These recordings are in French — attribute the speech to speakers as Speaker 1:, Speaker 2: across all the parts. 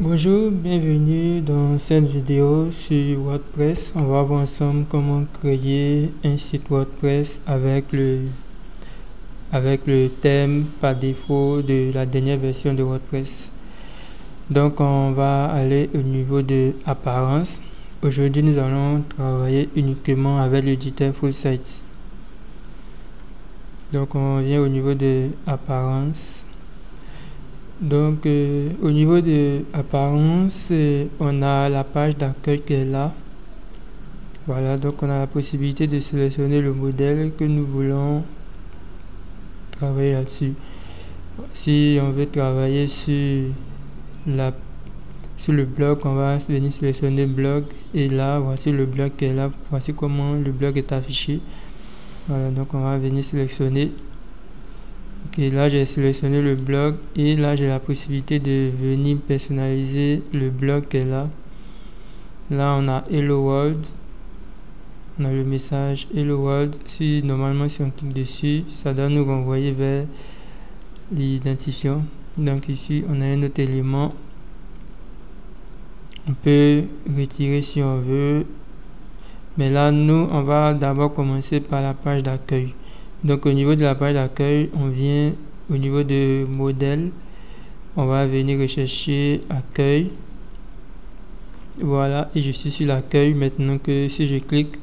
Speaker 1: Bonjour, bienvenue dans cette vidéo sur WordPress. On va voir ensemble comment créer un site WordPress avec le thème par défaut de la dernière version de WordPress. Donc on va aller au niveau de apparence. Aujourd'hui nous allons travailler uniquement avec l'éditeur Full Site. Donc on vient au niveau de apparence. Donc au niveau de apparence, on a la page d'accueil qui est là. Voilà, donc on a la possibilité de sélectionner le modèle que nous voulons travailler là-dessus. Si on veut travailler sur le blog, on va venir sélectionner blog, et là voici le blog qui est là. Voici comment le blog est affiché. Voilà, donc on va venir sélectionner. Ok, là j'ai sélectionné le blog et là j'ai la possibilité de venir personnaliser le blog qui est là. Là on a Hello World, on a le message Hello World. Normalement si on clique dessus, ça doit nous renvoyer vers l'identifiant. Donc ici on a un autre élément, on peut retirer si on veut, mais là nous on va d'abord commencer par la page d'accueil. Donc au niveau de la page d'accueil, on vient au niveau de modèle, on va venir rechercher accueil. Voilà, et je suis sur l'accueil. Maintenant que si je clique,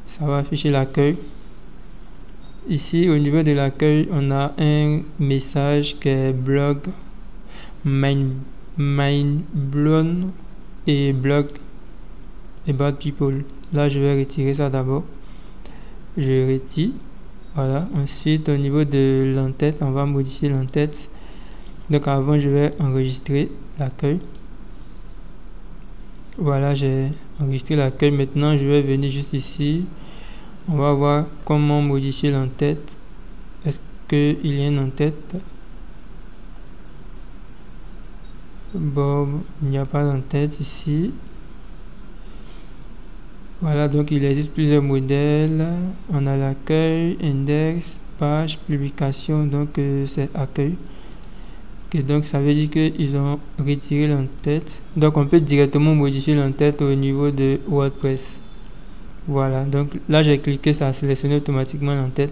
Speaker 1: ça va afficher l'accueil. Ici au niveau de l'accueil, on a un message qui est blog, main blog et blog about people. Là je vais retirer ça d'abord, je retire. Voilà, ensuite au niveau de l'entête, on va modifier l'entête. Donc avant je vais enregistrer l'accueil. Voilà, j'ai enregistré l'accueil. Maintenant je vais venir juste ici, on va voir comment modifier l'entête. Est-ce qu'il y a une entête? Bon, il n'y a pas d'entête ici. Voilà, donc il existe plusieurs modèles. On a l'accueil, index, page, publication, donc c'est accueil. Okay, donc ça veut dire qu'ils ont retiré l'entête. Donc on peut directement modifier l'entête au niveau de WordPress. Voilà, donc là j'ai cliqué, ça a sélectionné automatiquement l'entête.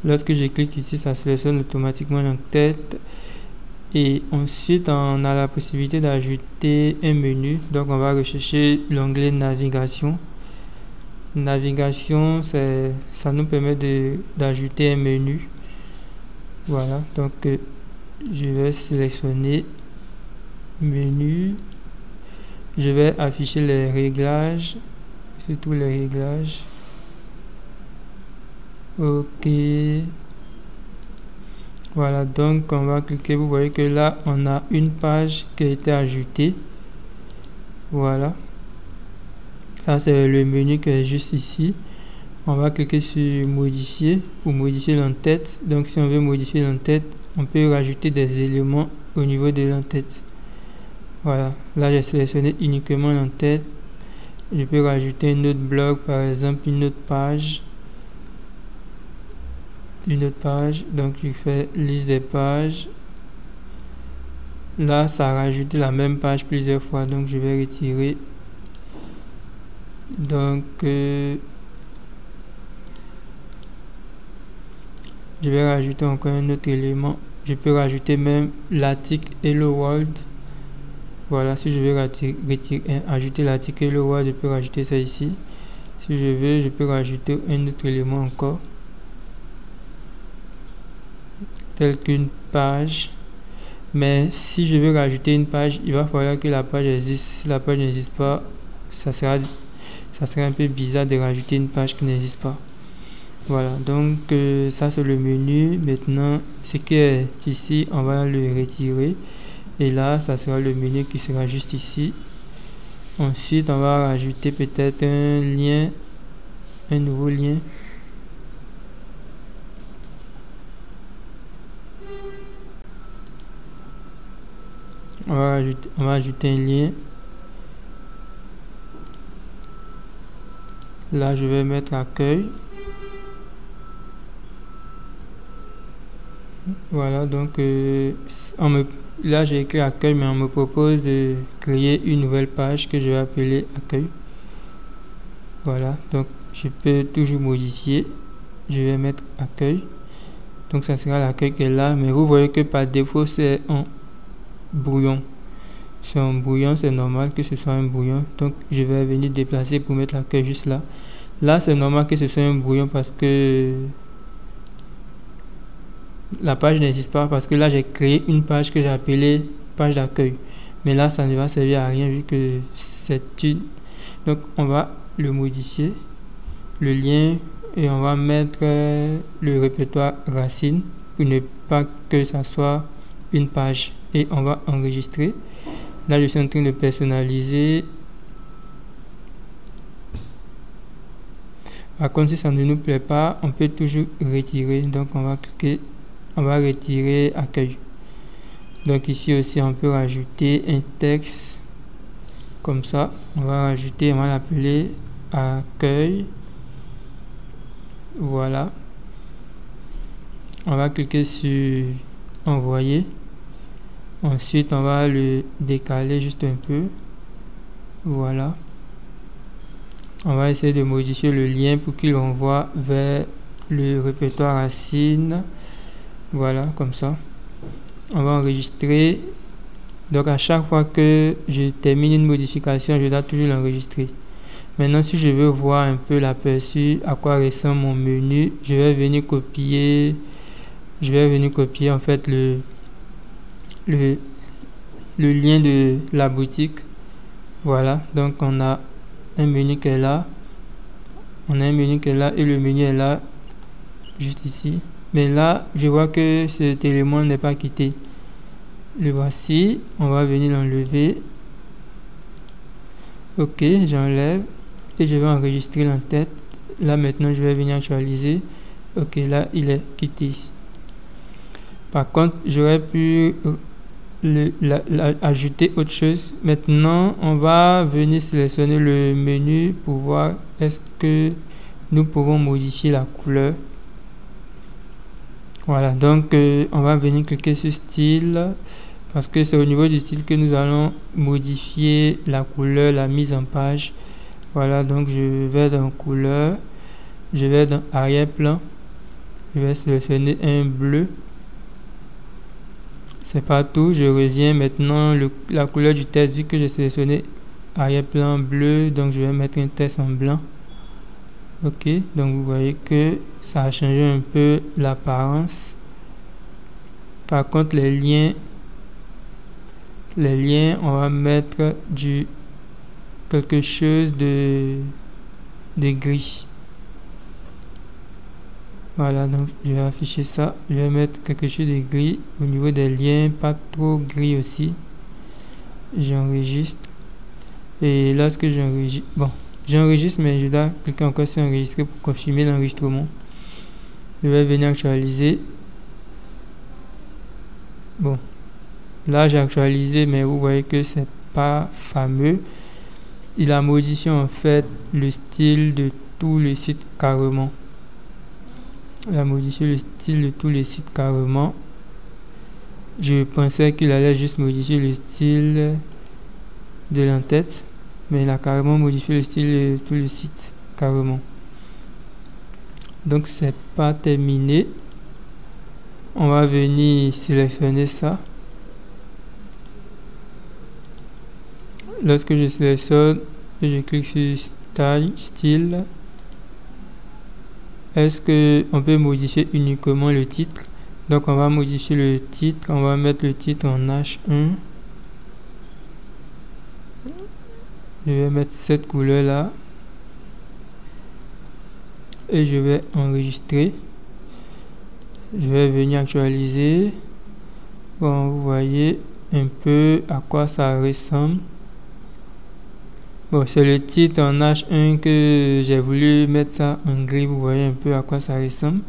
Speaker 1: Lorsque je clique ici, ça sélectionne automatiquement l'entête. Et ensuite on a la possibilité d'ajouter un menu. Donc on va rechercher l'onglet navigation. Navigation, ça nous permet d'ajouter un menu. Voilà, donc je vais sélectionner menu, je vais afficher les réglages, c'est tous les réglages. Ok, voilà, donc on va cliquer. Vous voyez que là on a une page qui a été ajoutée. Voilà, ça c'est le menu qui est juste ici. On va cliquer sur modifier pour modifier l'entête. Donc si on veut modifier l'entête, on peut rajouter des éléments au niveau de l'entête. Voilà, là j'ai sélectionné uniquement l'entête. Je peux rajouter un autre blog, par exemple une autre page. Donc je fais liste des pages. Là ça a rajouté la même page plusieurs fois, donc je vais retirer. Donc je vais rajouter encore un autre élément. Je peux rajouter même l'article Hello World. Voilà, si je veux ajouter l'article Hello World, je peux rajouter ça ici. Si je veux, je peux rajouter un autre élément encore, tel qu'une page. Mais si je veux rajouter une page, il va falloir que la page existe. Si la page n'existe pas, ça sera un peu bizarre de rajouter une page qui n'existe pas. Voilà, donc ça c'est le menu. Maintenant ce qui est ici, on va le retirer, et là ça sera le menu qui sera juste ici. Ensuite on va rajouter peut-être un lien, un nouveau lien. On va ajouter un lien. Là je vais mettre accueil. Voilà, donc là j'ai écrit accueil, mais on me propose de créer une nouvelle page que je vais appeler accueil. Voilà, donc je peux toujours modifier. Je vais mettre accueil. Donc ça sera l'accueil qui est là, mais vous voyez que par défaut c'est en brouillon. C'est en brouillon, c'est normal que ce soit un brouillon. Donc je vais venir déplacer pour mettre l'accueil juste là. Là c'est normal que ce soit un brouillon parce que la page n'existe pas, parce que là j'ai créé une page que j'ai appelée page d'accueil. Mais là ça ne va servir à rien vu que c'est une. Donc on va le modifier, le lien, et on va mettre le répertoire racine pour ne pas que ça soit une page, et on va enregistrer. Là je suis en train de personnaliser. Par contre si ça ne nous plaît pas, on peut toujours retirer. Donc on va cliquer, on va retirer accueil. Donc ici aussi on peut rajouter un texte comme ça. On va rajouter, on va l'appeler accueil. Voilà, on va cliquer sur envoyer. Ensuite on va le décaler juste un peu. Voilà, on va essayer de modifier le lien pour qu'il renvoie vers le répertoire racine. Voilà, comme ça. On va enregistrer. Donc à chaque fois que je termine une modification, je dois toujours l'enregistrer. Maintenant, si je veux voir un peu l'aperçu, à quoi ressemble mon menu, je vais venir copier en fait le lien de la boutique. Voilà, donc on a un menu qui est là. On a un menu qui est là et le menu est là, juste ici. Mais là, je vois que cet élément n'est pas quitté. Le voici, on va venir l'enlever. Ok, j'enlève. Et je vais enregistrer l'entête. Là maintenant je vais venir actualiser. Ok, là il est quitté. Par contre j'aurais pu ajouter autre chose. Maintenant on va venir sélectionner le menu pour voir est-ce que nous pouvons modifier la couleur. Voilà, donc on va venir cliquer sur style, parce que c'est au niveau du style que nous allons modifier la couleur, la mise en page. Voilà, donc je vais dans couleur, je vais dans arrière-plan, je vais sélectionner un bleu. C'est pas tout, je reviens maintenant la couleur du texte, vu que j'ai sélectionné arrière-plan bleu, donc je vais mettre un texte en blanc. Ok, donc vous voyez que ça a changé un peu l'apparence. Par contre les liens, on va mettre quelque chose de gris. Voilà, donc je vais afficher ça. Je vais mettre quelque chose de gris au niveau des liens, pas trop gris aussi. J'enregistre. Et lorsque j'enregistre, bon, j'enregistre, mais je dois cliquer encore sur enregistrer pour confirmer l'enregistrement. Je vais venir actualiser. Bon, là j'ai actualisé, mais vous voyez que c'est pas fameux. Il a modifié en fait le style de tous les sites carrément. Il a modifié le style de tous les sites carrément. Je pensais qu'il allait juste modifier le style de l'entête, mais il a carrément modifié le style de tous les sites carrément. Donc c'est pas terminé. On va venir sélectionner ça. Lorsque je sélectionne, je clique sur style. Est-ce que on peut modifier uniquement le titre? Donc on va modifier le titre, on va mettre le titre en H1. Je vais mettre cette couleur là et je vais enregistrer. Je vais venir actualiser. Bon, vous voyez un peu à quoi ça ressemble. Bon, c'est le titre en H1 que j'ai voulu mettre ça en gris. Vous voyez un peu à quoi ça ressemble.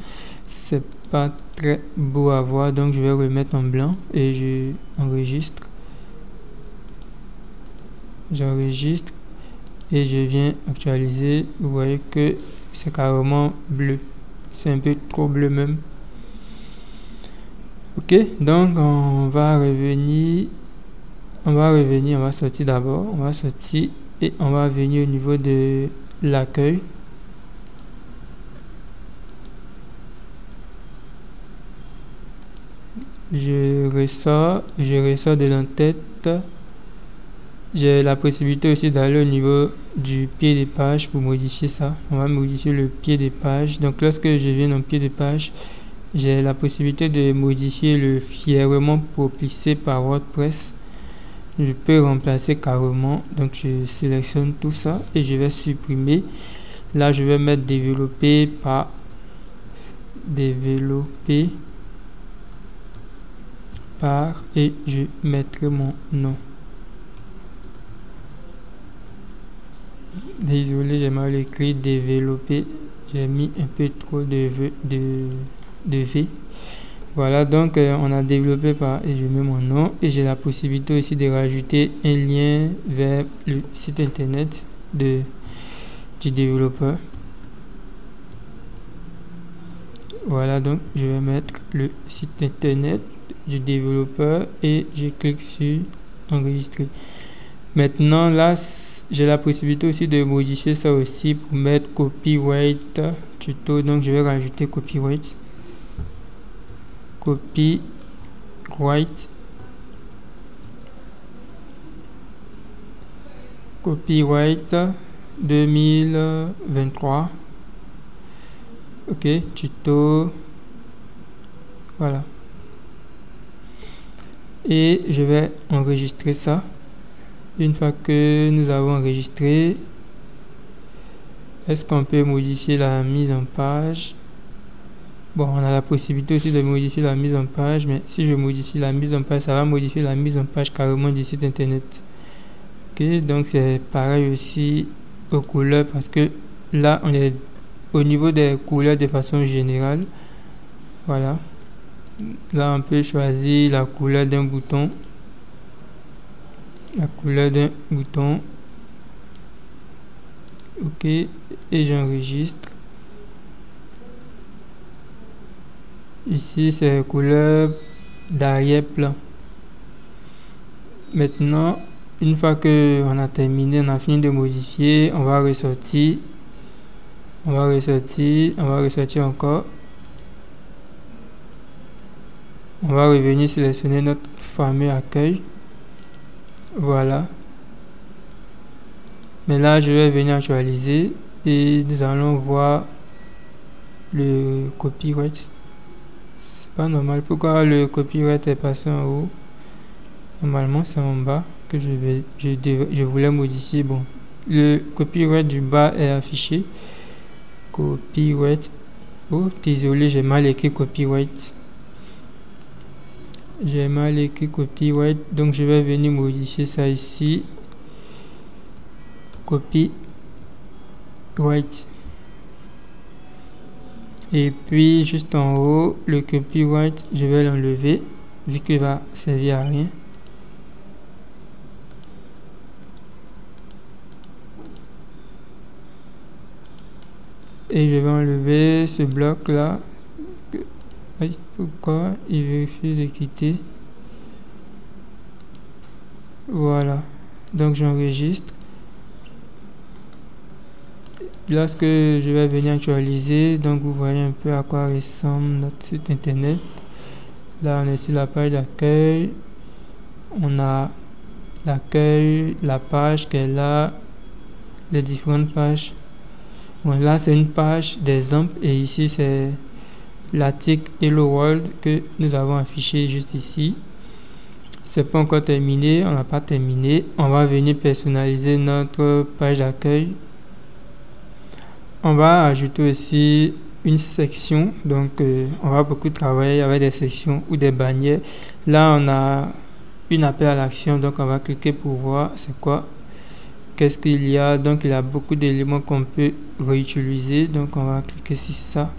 Speaker 1: C'est pas très beau à voir, donc je vais remettre en blanc et je enregistre. J'enregistre et je viens actualiser. Vous voyez que c'est carrément bleu. C'est un peu trop bleu même. Ok, donc on va revenir, on va sortir d'abord, on va sortir et on va venir au niveau de l'accueil. Je ressors de l'entête. J'ai la possibilité aussi d'aller au niveau du pied des pages pour modifier ça. On va modifier le pied des pages. Donc lorsque je viens au pied des pages, j'ai la possibilité de modifier le fièrement propulsé par WordPress. Je peux remplacer carrément. Donc je sélectionne tout ça et je vais supprimer. Là je vais mettre développer par et je mettrai mon nom. Désolé, j'ai mal écrit développer, j'ai mis un peu trop de V. Voilà, donc on a développé par et je mets mon nom et j'ai la possibilité aussi de rajouter un lien vers le site internet du développeur. Voilà, donc je vais mettre le site internet du développeur et je clique sur enregistrer. Maintenant là j'ai la possibilité aussi de modifier ça aussi pour mettre copyright tuto. Donc je vais rajouter copyright 2023. Ok, tuto. Voilà. Et je vais enregistrer ça. Une fois que nous avons enregistré, est-ce qu'on peut modifier la mise en page? Bon, on a la possibilité aussi de modifier la mise en page, mais si je modifie la mise en page, ça va modifier la mise en page carrément du site internet. Ok, donc c'est pareil aussi aux couleurs, parce que là on est au niveau des couleurs de façon générale. Voilà, là on peut choisir la couleur d'un bouton. Ok, et j'enregistre. Ici c'est couleur d'arrière-plan. Maintenant, une fois que on a terminé, on a fini de modifier, on va ressortir encore. On va revenir sélectionner notre fameux accueil. Voilà. Mais là je vais venir actualiser et nous allons voir le copyright. C'est pas normal. Pourquoi le copyright est passé en haut? Normalement c'est en bas que je voulais modifier. Bon, le copyright du bas est affiché. Copyright. Oh, désolé, j'ai mal écrit copyright. Donc je vais venir modifier ça ici. Copyright. Et puis juste en haut, le copyright, je vais l'enlever vu qu'il va servir à rien. Et je vais enlever ce bloc là. Pourquoi il refuse de quitter? Voilà, donc j'enregistre. Lorsque je vais venir actualiser, donc vous voyez un peu à quoi ressemble notre site internet. Là on est sur la page d'accueil, on a l'accueil, la page qui est là, les différentes pages. Bon, là c'est une page d'exemple et ici c'est l'article Hello World que nous avons affiché juste ici. C'est pas encore terminé, on n'a pas terminé. On va venir personnaliser notre page d'accueil. On va ajouter aussi une section, donc on va beaucoup travailler avec des sections ou des bannières. Là on a une appel à l'action, donc on va cliquer pour voir c'est quoi, qu'est-ce qu'il y a. Donc il y a beaucoup d'éléments qu'on peut réutiliser, donc on va cliquer sur ça.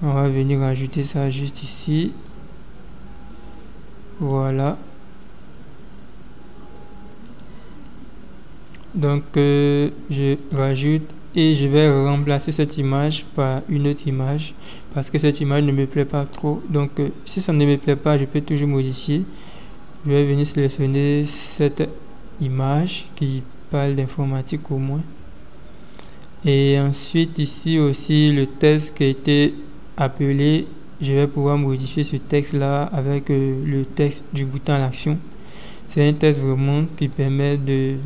Speaker 1: On va venir ajouter ça juste ici. Voilà. Donc je rajoute et je vais remplacer cette image par une autre image parce que cette image ne me plaît pas trop. Donc si ça ne me plaît pas, je peux toujours modifier. Je vais venir sélectionner cette image qui parle d'informatique au moins. Et ensuite ici aussi le texte qui a été appelé, je vais pouvoir modifier ce texte là avec le texte du bouton à l'action. C'est un texte vraiment qui permet de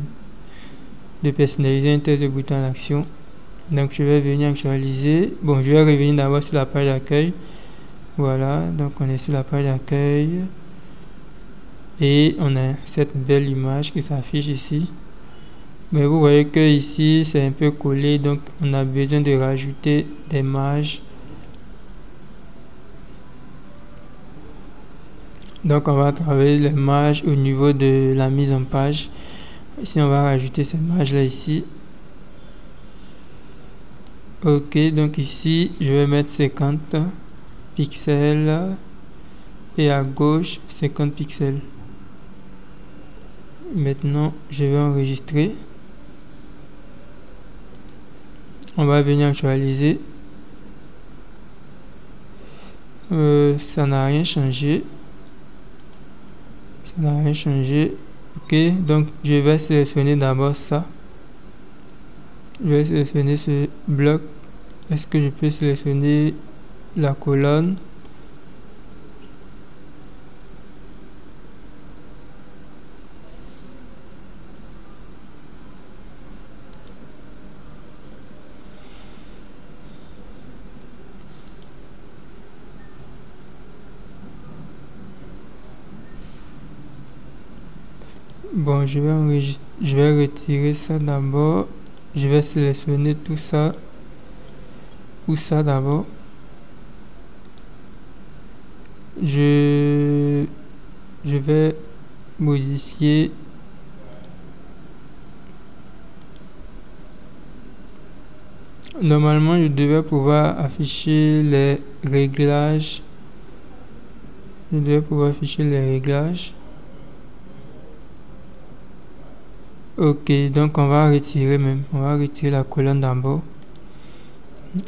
Speaker 1: personnaliser un texte de bouton à l'action. Donc je vais venir actualiser. Bon, je vais revenir d'abord sur la page d'accueil. Voilà, donc on est sur la page d'accueil et on a cette belle image qui s'affiche ici. Mais vous voyez que ici c'est un peu collé, donc on a besoin de rajouter des marges. Donc on va travailler les marges au niveau de la mise en page. Ici on va rajouter ces marges là ici. Ok, donc ici je vais mettre 50 pixels et à gauche 50 pixels. Maintenant je vais enregistrer. On va venir actualiser. Ça n'a rien changé. Ça n'a rien changé. Ok, donc je vais sélectionner d'abord ça. Je vais sélectionner ce bloc. Est-ce que je peux sélectionner la colonne? Bon, je vais retirer ça d'abord. Je vais sélectionner tout ça ou ça d'abord. Je vais modifier normalement je devais pouvoir afficher les réglages. Ok, donc on va retirer la colonne d'abord.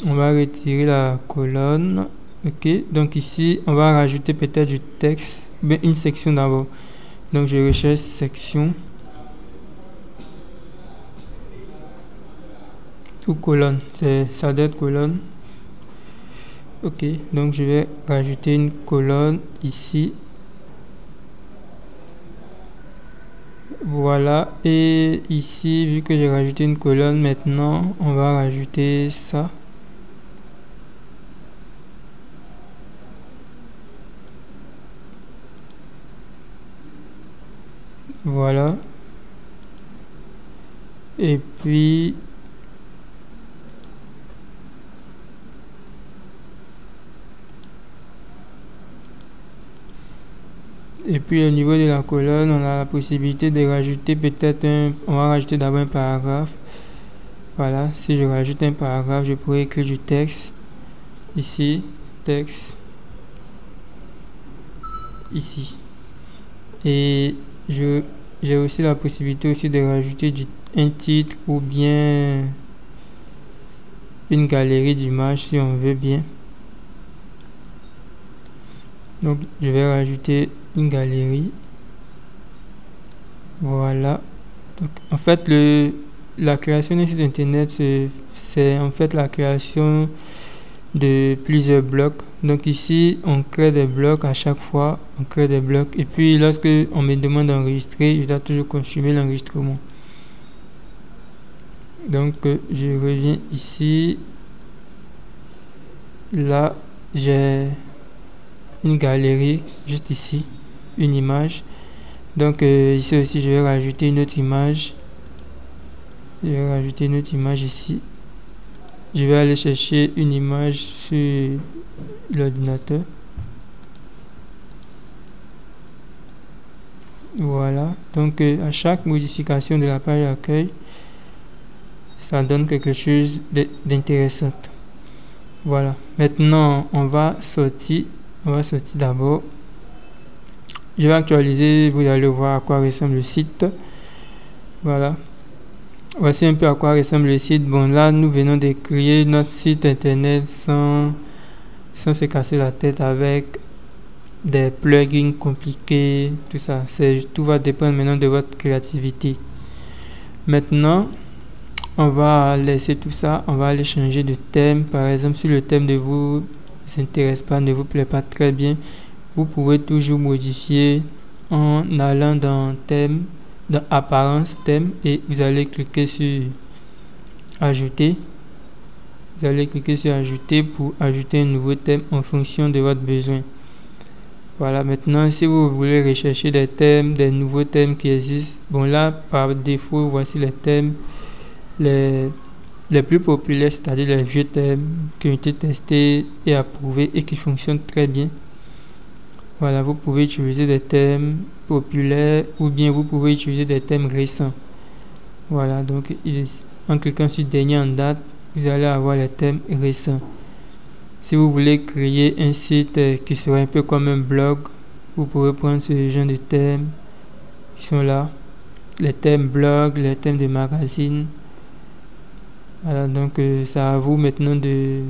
Speaker 1: On va retirer la colonne. Ok, donc ici on va rajouter peut-être du texte, mais une section d'abord. Donc je recherche section ou colonne, ça doit être colonne. Ok, donc je vais rajouter une colonne ici. Voilà, et ici vu que j'ai rajouté une colonne, maintenant on va rajouter ça. Voilà, et puis au niveau de la colonne, on a la possibilité de rajouter peut-être on va rajouter d'abord un paragraphe. Voilà, si je rajoute un paragraphe, je pourrais écrire du texte. Ici, texte. Ici. Et j'ai aussi la possibilité aussi de rajouter un titre ou bien une galerie d'images si on veut bien. Donc je vais rajouter une galerie. Voilà. Donc, en fait la création d'un site internet c'est en fait la création de plusieurs blocs. Donc ici on crée des blocs à chaque fois, et puis lorsque on me demande d'enregistrer, je dois toujours confirmer l'enregistrement. Donc je reviens ici. Là j'ai une galerie juste ici, une image. Donc ici aussi je vais rajouter une autre image. Ici. Je vais aller chercher une image sur l'ordinateur. Voilà, donc à chaque modification de la page d'accueil, ça donne quelque chose d'intéressant. Voilà, maintenant on va sortir d'abord. Je vais actualiser, vous allez voir à quoi ressemble le site. Voilà, Voici un peu à quoi ressemble le site. Bon, là, nous venons de créer notre site internet sans se casser la tête avec des plugins compliqués, tout ça. Tout va dépendre maintenant de votre créativité. Maintenant, on va laisser tout ça. On va aller changer de thème. Par exemple, si le thème ne vous intéresse pas, ne vous plaît pas très bien, vous pouvez toujours modifier en allant dans thème, dans apparence thème, et vous allez cliquer sur ajouter. Vous allez cliquer sur ajouter pour ajouter un nouveau thème en fonction de votre besoin. Voilà, maintenant si vous voulez rechercher des thèmes, des nouveaux thèmes qui existent, bon là par défaut voici les thèmes les plus populaires, c'est-à-dire les vieux thèmes qui ont été testés et approuvés et qui fonctionnent très bien. Voilà, vous pouvez utiliser des thèmes populaires ou bien vous pouvez utiliser des thèmes récents. Voilà, donc en cliquant sur dernier en date, vous allez avoir les thèmes récents. Si vous voulez créer un site qui serait un peu comme un blog, vous pouvez prendre ce genre de thèmes qui sont là. Les thèmes blog, les thèmes de magazine. Voilà, donc c'est à vous maintenant de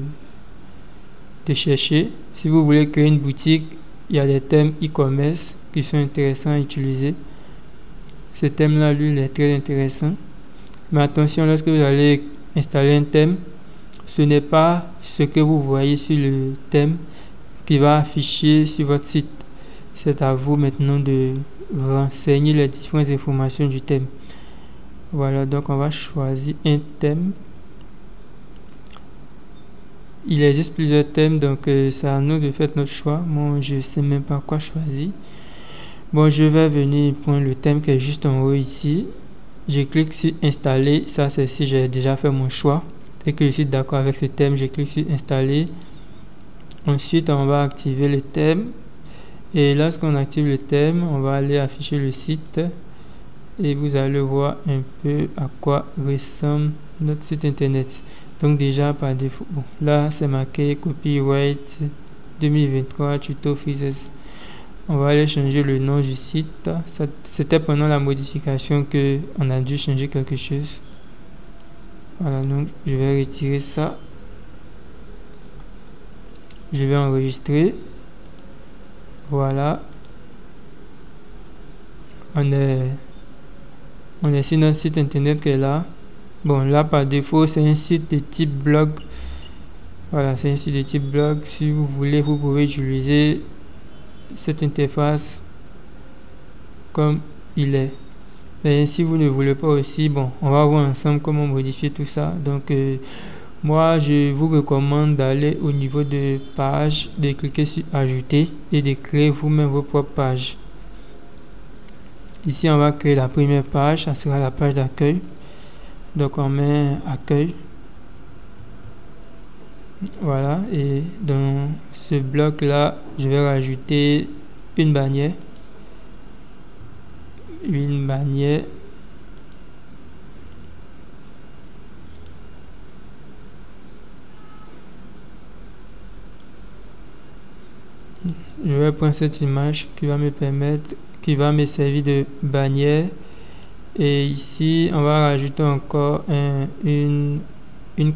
Speaker 1: chercher. Si vous voulez créer une boutique, il y a des thèmes e-commerce qui sont intéressants à utiliser. Ce thème-là, lui, il est très intéressant. Mais attention, lorsque vous allez installer un thème, ce n'est pas ce que vous voyez sur le thème qui va afficher sur votre site. C'est à vous maintenant de renseigner les différentes informations du thème. Voilà, donc on va choisir un thème. Il existe plusieurs thèmes, donc c'est à nous de faire notre choix. Moi, je ne sais même pas quoi choisir. Bon, je vais venir prendre le thème qui est juste en haut ici. Je clique sur installer. Ça, c'est si j'ai déjà fait mon choix et que je suis d'accord avec ce thème. Je clique sur installer. Ensuite, on va activer le thème. Et lorsqu'on active le thème, on va aller afficher le site. Et vous allez voir un peu à quoi ressemble notre site internet. Donc déjà par défaut, bon, là c'est marqué copyright 2023 tuto Freezers. On va aller changer le nom du site. C'était pendant la modification que on a dû changer quelque chose. Voilà, donc je vais retirer ça. Je vais enregistrer. Voilà. On est sur notre site internet qui est là. Bon, là par défaut, c'est un site de type blog. Voilà, c'est un site de type blog. Si vous voulez, vous pouvez utiliser cette interface comme il est. Mais si vous ne voulez pas aussi, bon, on va voir ensemble comment modifier tout ça. Donc, moi, je vous recommande d'aller au niveau de page, de cliquer sur ajouter et de créer vous-même vos propres pages. Ici, on va créer la première page, ça sera la page d'accueil. Donc, on met accueil. Voilà, et dans ce bloc-là, je vais rajouter une bannière. Une bannière. Je vais prendre cette image qui va me permettre, qui va me servir de bannière. Et ici, on va rajouter encore une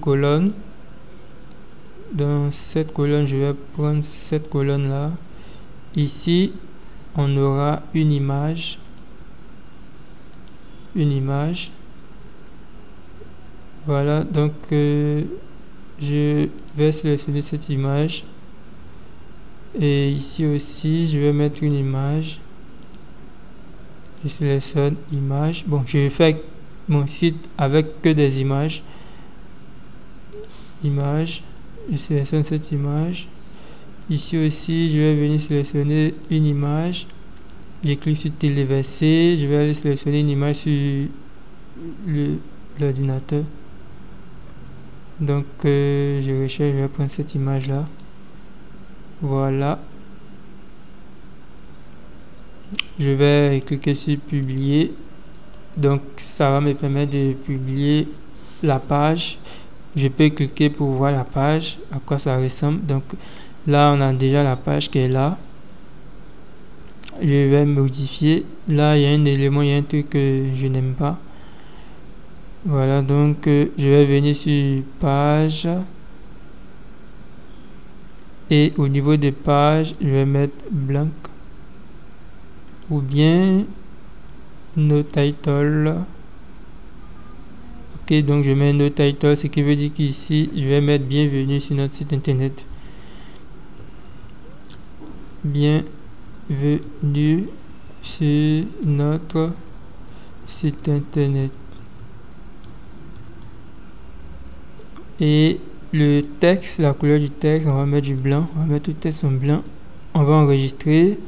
Speaker 1: colonne. Dans cette colonne, je vais prendre cette colonne-là. Ici, on aura une image. Une image. Voilà, donc je vais sélectionner cette image. Et ici aussi, je vais mettre une image. Je sélectionne image. Bon, je vais faire mon site avec que des images. Image. Je sélectionne cette image. Ici aussi, je vais venir sélectionner une image. Je clique sur téléverser. Je vais aller sélectionner une image sur l'ordinateur. Donc, je recherche, je vais prendre cette image-là. Voilà. Je vais cliquer sur publier. Donc, ça va me permettre de publier la page. Je peux cliquer pour voir la page, à quoi ça ressemble. Donc, là, on a déjà la page qui est là. Je vais modifier. Là, il y a un élément, il y a un truc que je n'aime pas. Voilà, donc je vais venir sur page. Et au niveau des pages, je vais mettre blanc. Ou bien no title. Ok, donc je mets no title, ce qui veut dire qu'ici, je vais mettre bienvenue sur notre site internet. Bienvenue sur notre site internet. Et le texte, la couleur du texte, on va mettre du blanc, on va mettre tout le texte en blanc. On va enregistrer,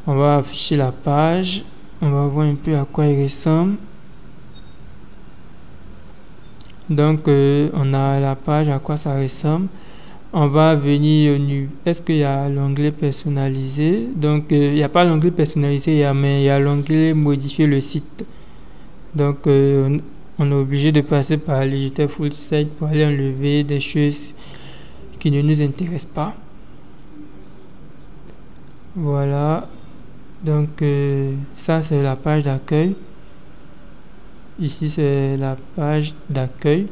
Speaker 1: on va afficher la page, on va voir un peu à quoi il ressemble. Donc on a la page, à quoi ça ressemble. On va venir est-ce qu'il y a l'onglet personnalisé? Donc il n'y a pas l'onglet personnalisé, mais il y a l'onglet modifier le site. Donc on est obligé de passer par l'éditeur full site pour aller enlever des choses qui ne nous intéressent pas. Voilà, donc ça c'est la page d'accueil. Ici c'est la page d'accueil.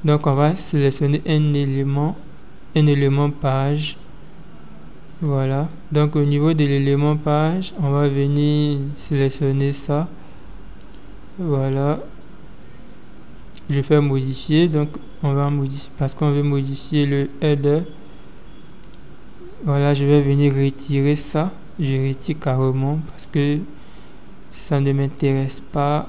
Speaker 1: Donc on va sélectionner un élément page. Voilà, donc au niveau de l'élément page, on va venir sélectionner ça. Voilà, je fais modifier, donc on va modifier parce qu'on veut modifier le header. Voilà, je vais venir retirer ça. Je retire carrément parce que ça ne m'intéresse pas.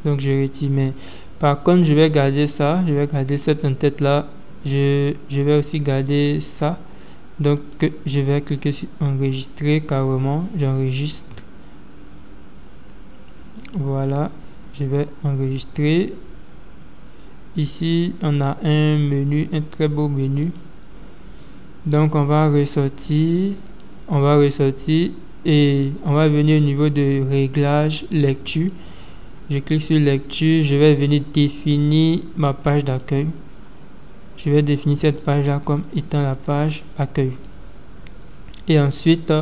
Speaker 1: Donc je retire. Mais par contre, je vais garder ça. Je vais garder cette en-tête là. Je vais aussi garder ça. Donc je vais cliquer sur enregistrer carrément. J'enregistre. Voilà. Je vais enregistrer. Ici, on a un menu, un très beau menu. Donc on va ressortir et on va venir au niveau de réglage lecture. Je clique sur lecture, je vais venir définir ma page d'accueil. Je vais définir cette page là comme étant la page accueil. Et ensuite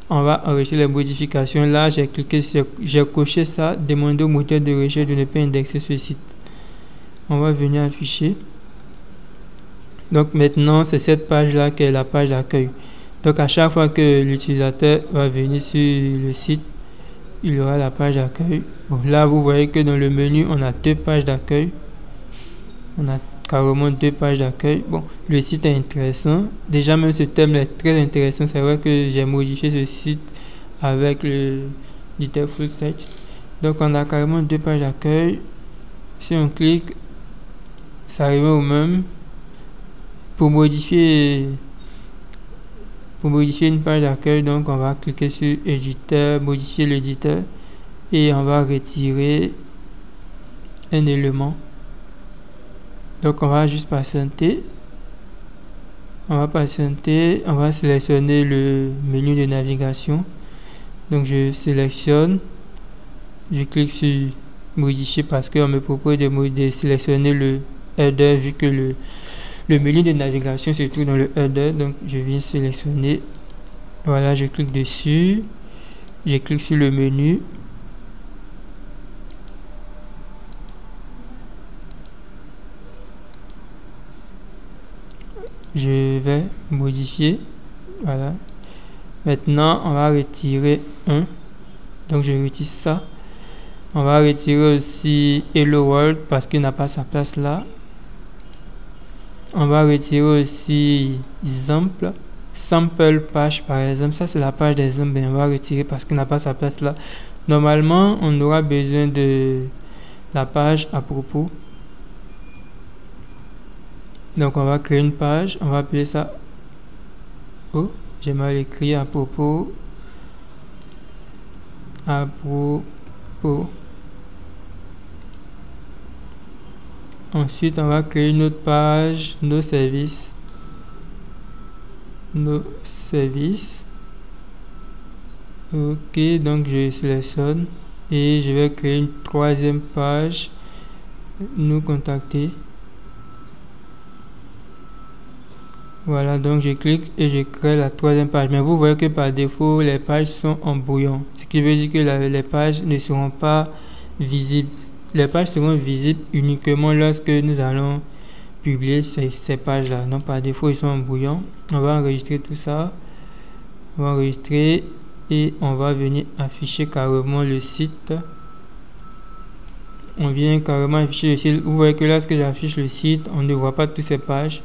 Speaker 1: on va enregistrer les modifications. Là j'ai coché ça, demander au moteur de recherche de ne pas indexer ce site. On va venir afficher. Donc maintenant c'est cette page là qui est la page d'accueil. Donc à chaque fois que l'utilisateur va venir sur le site, il aura la page d'accueil. Bon, là vous voyez que dans le menu on a deux pages d'accueil. On a carrément deux pages d'accueil. Bon, le site est intéressant. Déjà même ce thème est très intéressant. C'est vrai que j'ai modifié ce site avec le l'éditeur full site. Donc on a carrément deux pages d'accueil. Si on clique, ça arrive au même. Pour modifier une page d'accueil, donc on va cliquer sur éditeur, modifier l'éditeur et on va retirer un élément. Donc on va juste patienter. On va sélectionner le menu de navigation. Donc je sélectionne, je clique sur modifier parce qu'on me propose de sélectionner le header vu que le menu de navigation se trouve dans le header. Donc je viens sélectionner. Voilà, je clique dessus. Je clique sur le menu. Je vais modifier. Voilà. Maintenant, on va retirer un. Donc je retire ça. On va retirer aussi Hello World parce qu'il n'a pas sa place là. On va retirer aussi sample page par exemple. Ça c'est la page d'exemple, mais on va retirer parce qu'il n'a pas sa place là. Normalement on aura besoin de la page à propos. Donc on va créer une page, on va appeler ça, oh j'ai mal écrit, à propos. Ensuite, on va créer une autre page, nos services. Ok, donc je sélectionne et je vais créer une troisième page, nous contacter. Voilà, donc je clique et je crée la troisième page. Mais vous voyez que par défaut, les pages sont en brouillon. Ce qui veut dire que les pages ne seront pas visibles les pages seront visibles uniquement lorsque nous allons publier ces pages-là. Donc par défaut, ils sont en brouillon. On va enregistrer tout ça. On va enregistrer et on va venir afficher carrément le site. On vient carrément afficher le site. Vous voyez que lorsque j'affiche le site, on ne voit pas toutes ces pages.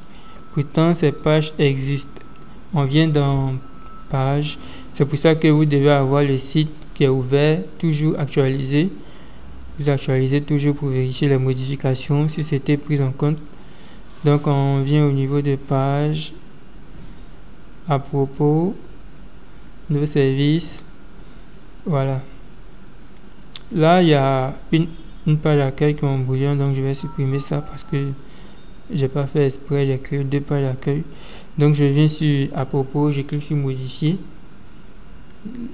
Speaker 1: Pourtant, ces pages existent. On vient dans page. C'est pour ça que vous devez avoir le site qui est ouvert, toujours actualisé. Vous actualisez toujours pour vérifier les modifications si c'était pris en compte. Donc on vient au niveau de page, à propos, de services. Voilà. Là, il y a une page d'accueil qui est en brouillon, donc je vais supprimer ça parce que j'ai pas fait exprès, j'ai créé 2 pages d'accueil. Donc je viens sur à propos, je clique sur modifier.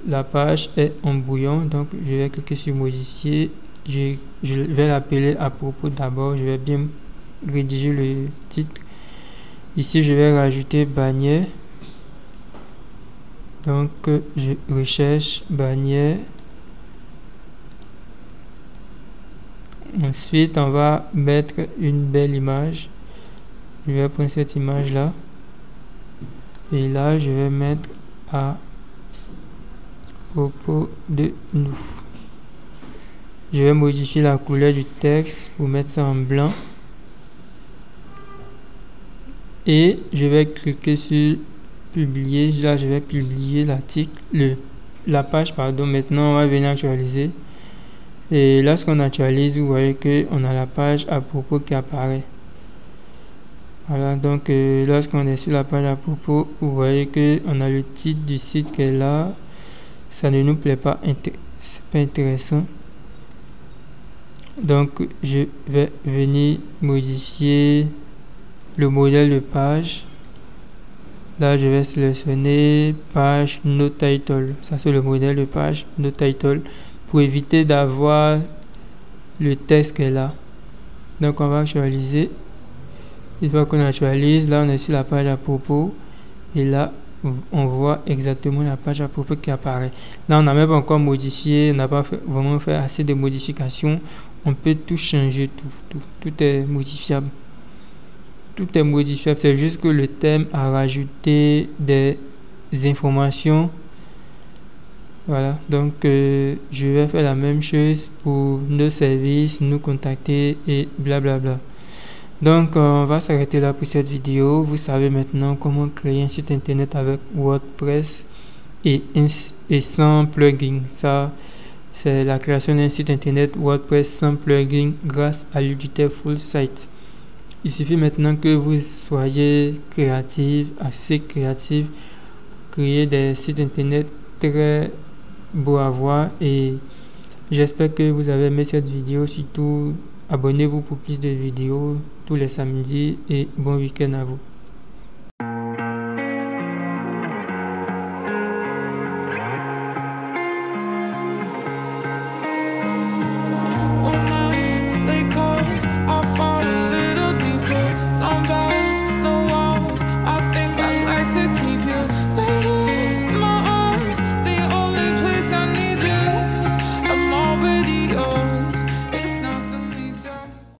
Speaker 1: La page est en brouillon, donc je vais cliquer sur modifier. Je vais l'appeler à propos d'abord. Je vais bien rédiger le titre. Ici je vais rajouter bannière. Donc je recherche bannière. Ensuite on va mettre une belle image. Je vais prendre cette image là et là je vais mettre à propos de nous. Je vais modifier la couleur du texte pour mettre ça en blanc et je vais cliquer sur publier. Là je vais publier l'article, la page pardon. Maintenant on va venir actualiser et lorsqu'on actualise, vous voyez que on a la page à propos qui apparaît. Voilà, donc lorsqu'on est sur la page à propos, vous voyez que on a le titre du site qui est là. Ça ne nous plaît pas, c'est pas intéressant. Donc je vais venir modifier le modèle de page. Là je vais sélectionner page no title. Ça c'est le modèle de page no title pour éviter d'avoir le texte qui est là. Donc on va actualiser. Une fois qu'on actualise, là on est sur la page à propos et là on voit exactement la page à propos qui apparaît. Là on n'a même pas encore modifié, on n'a pas vraiment fait assez de modifications. On peut tout changer, tout est modifiable. Tout est modifiable, c'est juste que le thème a rajouté des informations. Voilà, donc je vais faire la même chose pour nos services, nous contacter et blablabla. Donc on va s'arrêter là pour cette vidéo. Vous savez maintenant comment créer un site internet avec WordPress et sans plugin. Ça c'est la création d'un site internet WordPress sans plugin grâce à l'éditeur Full Site. Il suffit maintenant que vous soyez créatif, assez créatif, créer des sites internet très beaux à voir et j'espère que vous avez aimé cette vidéo. Surtout abonnez-vous pour plus de vidéos tous les samedis et bon week-end à vous.